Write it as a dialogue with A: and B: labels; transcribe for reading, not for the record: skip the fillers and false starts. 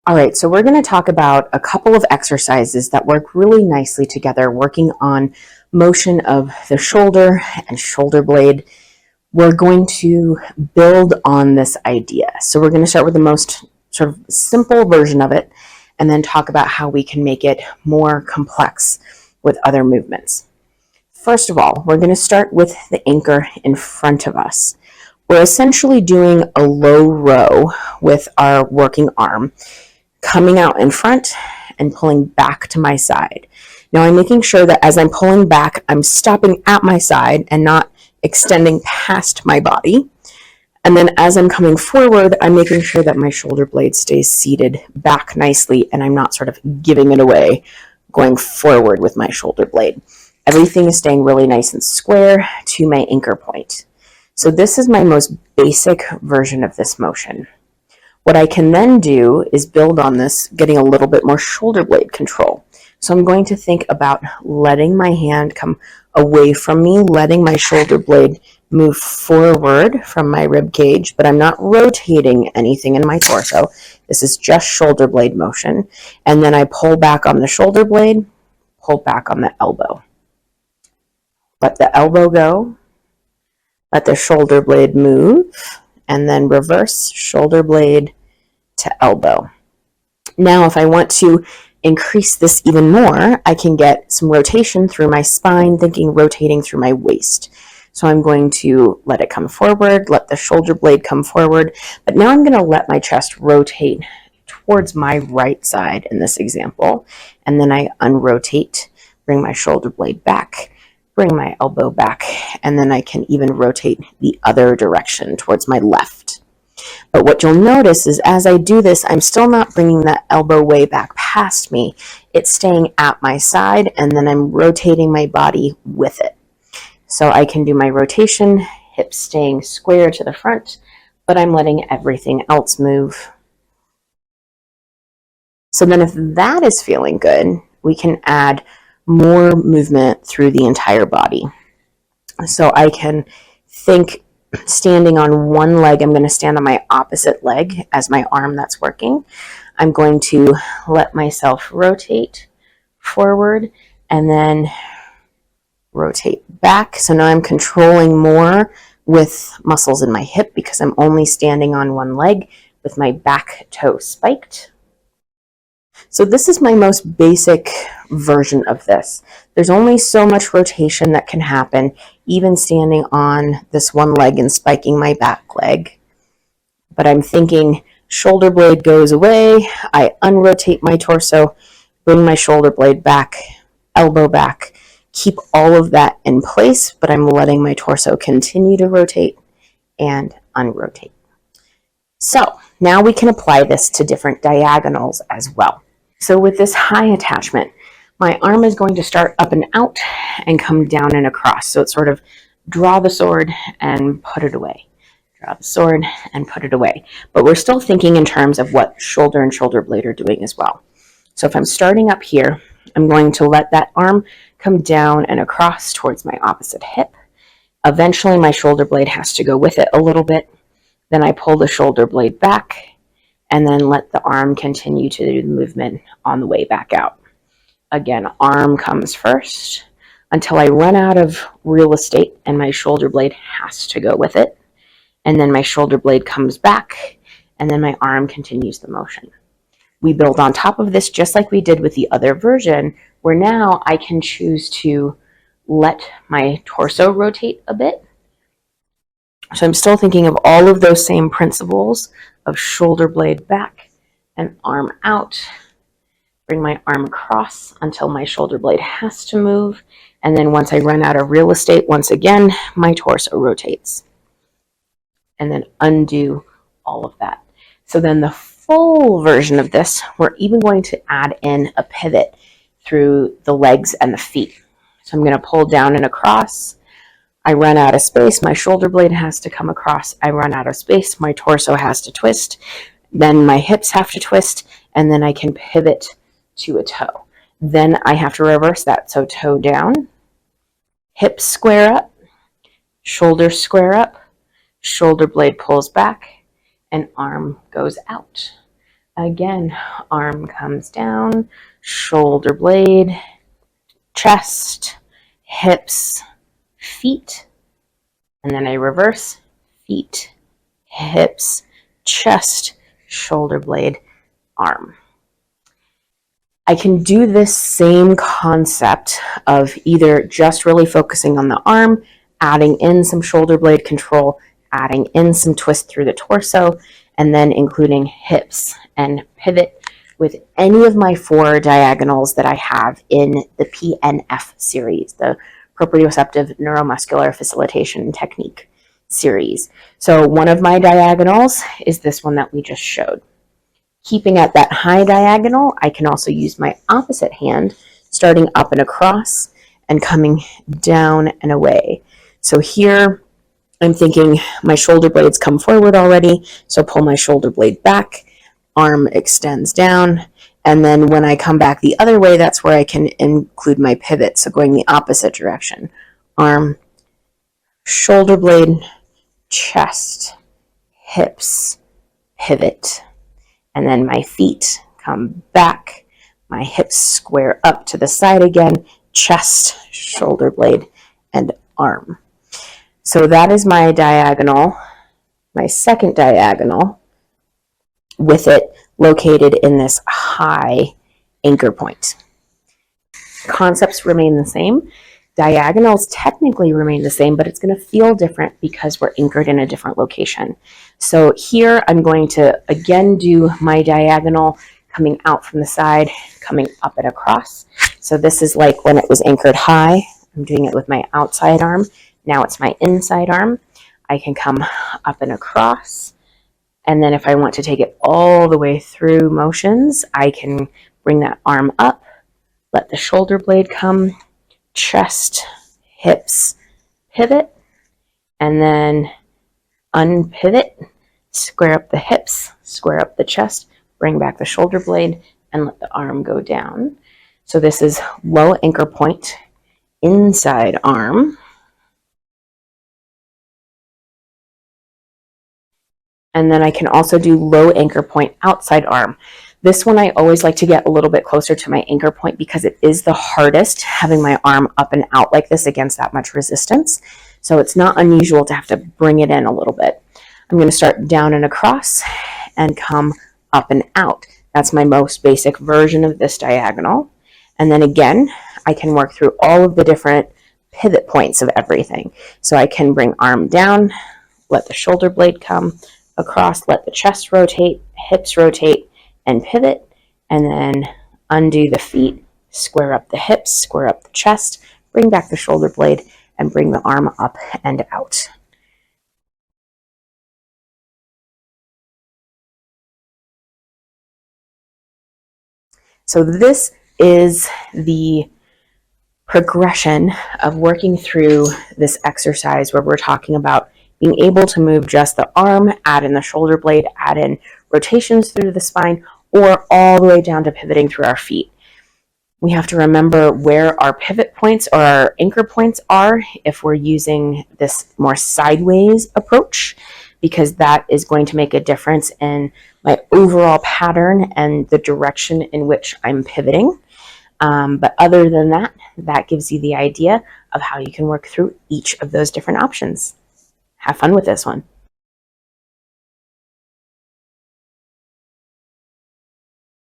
A: All right, so we're going to talk about a couple of exercises that work really nicely together, working on motion of the shoulder and shoulder blade. We're going to build on this idea. So we're going to start with the most sort of simple version of it, and then talk about how we can make it more complex with other movements. First of all, we're going to start with the anchor in front of us. We're essentially doing a low row with our working arm, coming out in front and pulling back to my side. Now I'm making sure that as I'm pulling back, I'm stopping at my side and not extending past my body. And then as I'm coming forward, I'm making sure that my shoulder blade stays seated back nicely and I'm not sort of giving it away going forward with my shoulder blade. Everything is staying really nice and square to my anchor point. So this is my most basic version of this motion. What I can then do is build on this, getting a little bit more shoulder blade control. So I'm going to think about letting my hand come away from me, letting my shoulder blade move forward from my rib cage, but I'm not rotating anything in my torso. This is just shoulder blade motion. And then I pull back on the shoulder blade, pull back on the elbow. Let the elbow go, let the shoulder blade move, and then reverse shoulder blade to elbow. Now, if I want to increase this even more, I can get some rotation through my spine, thinking rotating through my waist. So I'm going to let it come forward, let the shoulder blade come forward, but now I'm going to let my chest rotate towards my right side in this example, and then I unrotate, bring my shoulder blade back, bring my elbow back, and then I can even rotate the other direction towards my left. But what you'll notice is as I do this, I'm still not bringing that elbow way back past me. It's staying at my side, and then I'm rotating my body with it. So I can do my rotation, hips staying square to the front, but I'm letting everything else move. So then if that is feeling good, we can add more movement through the entire body. So I can think standing on one leg, I'm going to stand on my opposite leg as my arm that's working. I'm going to let myself rotate forward and then rotate back. So now I'm controlling more with muscles in my hip because I'm only standing on one leg with my back toe spiked. So this is my most basic version of this. There's only so much rotation that can happen, even standing on this one leg and spiking my back leg. But I'm thinking shoulder blade goes away, I unrotate my torso, bring my shoulder blade back, elbow back, keep all of that in place, but I'm letting my torso continue to rotate and unrotate. So now we can apply this to different diagonals as well. So with this high attachment, my arm is going to start up and out and come down and across. So it's sort of draw the sword and put it away. Draw the sword and put it away. But we're still thinking in terms of what shoulder and shoulder blade are doing as well. So if I'm starting up here, I'm going to let that arm come down and across towards my opposite hip. Eventually my shoulder blade has to go with it a little bit. Then I pull the shoulder blade back and then let the arm continue to do the movement on the way back out. Again, arm comes first until I run out of real estate and my shoulder blade has to go with it. And then my shoulder blade comes back and then my arm continues the motion. We build on top of this just like we did with the other version, where now I can choose to let my torso rotate a bit. So I'm still thinking of all of those same principles of shoulder blade back and arm out. Bring my arm across until my shoulder blade has to move. And then once I run out of real estate, once again, my torso rotates. And then undo all of that. So then the full version of this, we're even going to add in a pivot through the legs and the feet. So I'm going to pull down and across. I run out of space, my shoulder blade has to come across. I run out of space, my torso has to twist. Then my hips have to twist, and then I can pivot to a toe. Then I have to reverse that. So toe down, hips square up, shoulders square up, shoulder blade pulls back, and arm goes out. Again, arm comes down, shoulder blade, chest, hips, feet, and then I reverse, feet, hips, chest, shoulder blade, arm. I can do this same concept of either just really focusing on the arm, adding in some shoulder blade control, adding in some twist through the torso, and then including hips and pivot with any of my 4 diagonals that I have in the PNF series, the proprioceptive neuromuscular facilitation technique series. So one of my diagonals is this one that we just showed. Keeping at that high diagonal, I can also use my opposite hand, starting up and across and coming down and away. So here I'm thinking my shoulder blades come forward already, so pull my shoulder blade back, arm extends down, and then when I come back the other way, that's where I can include my pivot, so going the opposite direction. Arm, shoulder blade, chest, hips, pivot. And then my feet come back, my hips square up to the side again, chest, shoulder blade, and arm. So that is my diagonal, my second diagonal, with it located in this high anchor point. Concepts remain the same. Diagonals technically remain the same, but it's going to feel different because we're anchored in a different location. So here I'm going to again do my diagonal coming out from the side, coming up and across. So this is like when it was anchored high. I'm doing it with my outside arm. Now it's my inside arm. I can come up and across. And then if I want to take it all the way through motions, I can bring that arm up, let the shoulder blade come, chest, hips, pivot, and then unpivot, square up the hips, square up the chest, bring back the shoulder blade, and let the arm go down. So this is low anchor point, inside arm. And then I can also do low anchor point, outside arm. This one I always like to get a little bit closer to my anchor point because it is the hardest having my arm up and out like this against that much resistance. So it's not unusual to have to bring it in a little bit. I'm going to start down and across and come up and out. That's my most basic version of this diagonal. And then again, I can work through all of the different pivot points of everything. So I can bring arm down, let the shoulder blade come across, let the chest rotate, hips rotate, and pivot, and then undo the feet, square up the hips, square up the chest, bring back the shoulder blade, and bring the arm up and out. So this is the progression of working through this exercise where we're talking about being able to move just the arm, add in the shoulder blade, add in rotations through the spine, or all the way down to pivoting through our feet. We have to remember where our pivot points or our anchor points are if we're using this more sideways approach, because that is going to make a difference in my overall pattern and the direction in which I'm pivoting. But other than that, that gives you the idea of how you can work through each of those different options. Have fun with this one.